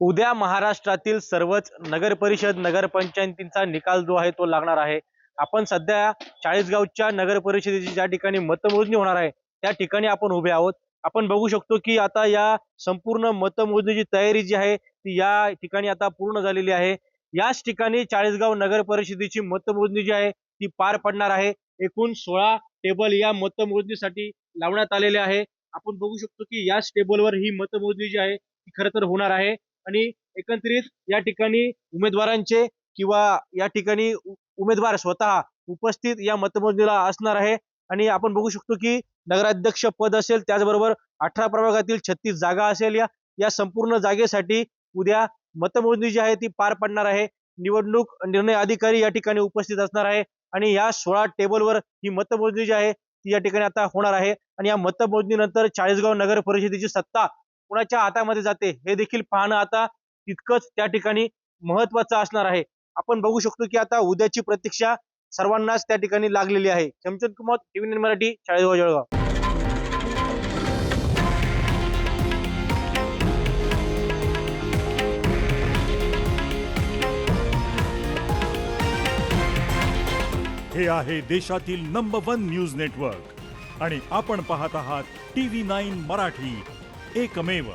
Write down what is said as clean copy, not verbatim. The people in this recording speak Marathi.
उद्या महाराष्ट्रातील सर्वच नगर परिषद नगरपंचायतींचा निकाल जो आहे तो लागणार आहे। आपण सध्या चाळीसगावच्या नगर परिषदेची ज्या ठिकाणी मतमोजणी होणार आहे त्या ठिकाणी आपण उभे आहोत। आपण बघू शकतो की आता या संपूर्ण मतमोजणीची तयारी जी आहे ती या ठिकाणी आता पूर्ण झालेली आहे। याच ठिकाणी चाळीसगाव नगर परिषदेची मतमोजणी जी आहे ती पार पडणार आहे। एकूण 16 टेबल या मतमोजणीसाठी लावण्यात आलेले आहे। आपण बघू शकतो की याच टेबलवर ही मतमोजणी जी आहे ती खरं तर होणार आहे। आणि एकंदरीत या ठिकाणी उमेदवारांचे किंवा या ठिकाणी उमेदवार स्वतः उपस्थित या मतमोजणीला असणार आहे। आणि आपण बघू शकतो की नगराध्यक्ष पद असेल, त्याचबरोबर 18 प्रभागातील 36 जागा असेल, या संपूर्ण जागेसाठी उद्या मतमोजणी जी आहे ती पार पडणार आहे। निवडणूक निर्णय अधिकारी या ठिकाणी उपस्थित असणार आहे आणि या 16 टेबलवर ही मतमोजणी जी आहे ती या ठिकाणी आता होणार आहे। आणि या मतमोजणीनंतर चाळीसगाव नगर परिषदेची सत्ता कुणाच्या हातामध्ये जाते हे देखील पाहणं आता तितकंच त्या ठिकाणी महत्त्वाचं असणार आहे। आपण बघू शकतो की आता उद्याची प्रतीक्षा सर्वांनाच त्या ठिकाणी लागलेली आहे। चमचंद कुमार, टीव्ही 9 मराठी, चाळीसगाव जळगाव। हे आहे देशातील नंबर 1 न्यूज नेटवर्क आणि आपण पाहत आहात टीव्ही 9 मराठी, एकमेव।